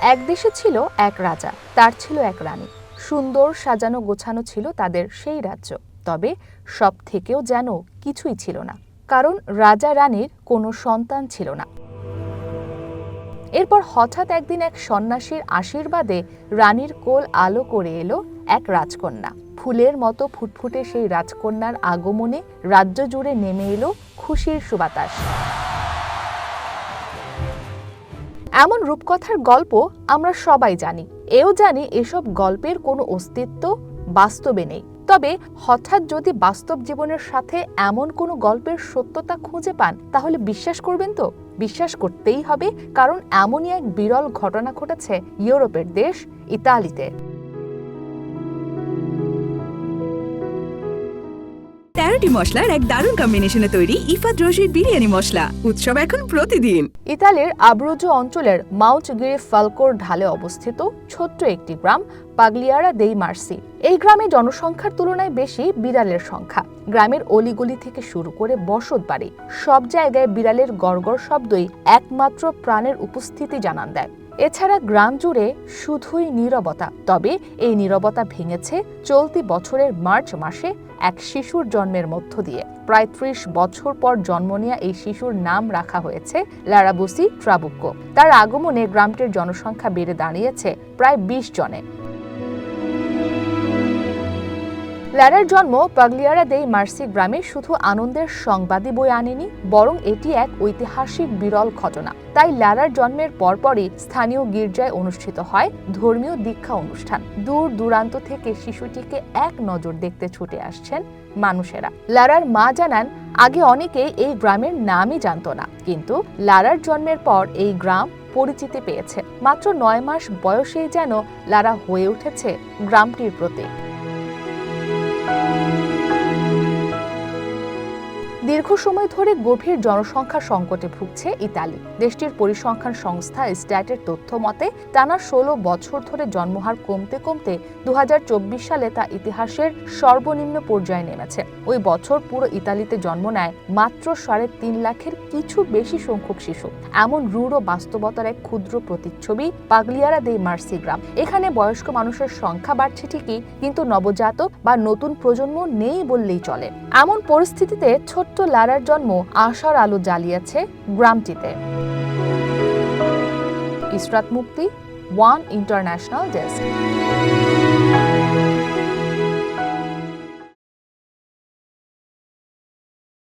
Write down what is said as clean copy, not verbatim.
এক দেশে ছিল এক রাজা, তার ছিল এক রানী। সুন্দর সাজানো গোছানো ছিল তাদের সেই রাজ্য। তবে সব থেকেও যেন কিছুই ছিল না, কারণ রাজা রানীর কোনো সন্তান ছিল না। এরপর হঠাৎ একদিন এক সন্ন্যাসীর আশীর্বাদে রানীর কোল আলো করে এলো এক রাজকন্যা। ফুলের মতো ফুটফুটে সেই রাজকন্যার আগমনে রাজ্য জুড়ে নেমে এলো খুশির সুবাতাস। এমন রূপকথার গল্প আমরা সবাই জানি, এও জানি এসব গল্পের কোনো অস্তিত্ব বাস্তবে নেই। তবে হঠাৎ যদি বাস্তব জীবনের সাথে এমন কোনো গল্পের সত্যতা খুঁজে পান, তাহলে বিশ্বাস করবেন তো? বিশ্বাস করতেই হবে, কারণ এমনই এক বিরল ঘটনা ঘটেছে ইউরোপের দেশ ইতালিতে। 13টি মশলার এক দারুণ কম্বিনেশনে তৈরি ইফাত রশিদ বিরিয়ানি মশলা। উৎসব এখন প্রতিদিন। ইতালির আব্রুজো অঞ্চলের মাউন্টগিরি ফালকোর ঢালে অবস্থিত ছোট্ট একটি গ্রাম পাগলিয়ারা দেই মার্সি। এই গ্রামে জনসংখ্যার তুলনায় বেশি বিড়ালের সংখ্যা। গ্রামের অলিগলি থেকে শুরু করে বসত বাড়ি, সব জায়গায় বিড়ালের গড়গড় শব্দই একমাত্র প্রাণের উপস্থিতি জানান দেয়। এছাড়া গ্রাম জুড়ে শুধুই নীরবতা। তবে এই নীরবতা ভেঙেছে চলতি বছরের মার্চ মাসে এক শিশুর জন্মের মধ্য দিয়ে। প্রায় 30 বছর পর জন্ম নেওয়া এই শিশুর নাম রাখা হয়েছে লারাবুসি ট্রাবুক্কো। তার আগমনে গ্রামটির জনসংখ্যা বেড়ে দাঁড়িয়েছে প্রায় 20 জনে। লারার জন্ম পাগলিয়ারা দেই মার্সি গ্রামে শুধু আনন্দের সংবাদই বয়ে আনেনি, বরং এটি এক ঐতিহাসিক বিরল ঘটনা। তাই লারার জন্মের পরপরই স্থানীয় গির্জায় অনুষ্ঠিত হয় ধর্মীয় দীক্ষা অনুষ্ঠান। দূর দূরান্ত থেকে শিশুটিকে এক নজর দেখতে ছুটে আসছেন মানুষেরা। লারার মা জানান, আগে অনেকেই এই গ্রামের নামই জানত না, কিন্তু লারার জন্মের পর এই গ্রাম পরিচিতি পেয়েছে। মাত্র 9 মাস বয়সেই যেন লারা হয়ে উঠেছে গ্রামটির প্রতীক। দীর্ঘ সময় ধরে গভীর জনসংখ্যা সংকটে ভুগছে ইতালি। দেশটির পরিসংখ্যান সংস্থা স্ট্যাটের তথ্য মতে টানা 16 বছর ধরে জন্মহার কমতে কমতে 2024 সালে তা ইতিহাসের সর্বনিম্ন পর্যায়ে নেমেছে। ওই বছর পুরো ইতালিতে জন্ম নেয় মাত্র 3.5 লাখের কিছু বেশি সংখ্যক শিশু। এমন রূঢ় বাস্তবতার এক ক্ষুদ্র প্রতিচ্ছবি পাগলিয়ারা দেই মার্সি গ্রাম। এখানে বয়স্ক মানুষের সংখ্যা বাড়ছে ঠিকই, কিন্তু নবজাতক বা নতুন প্রজন্ম নেই বললেই চলে। এমন পরিস্থিতিতে ছোট্ট লারার জন্ম আশার আলো জ্বালিয়েছে গ্রামটিতে। ইসরাত মুক্তি, ওয়ান ইন্টারন্যাশনাল ডেস্ক।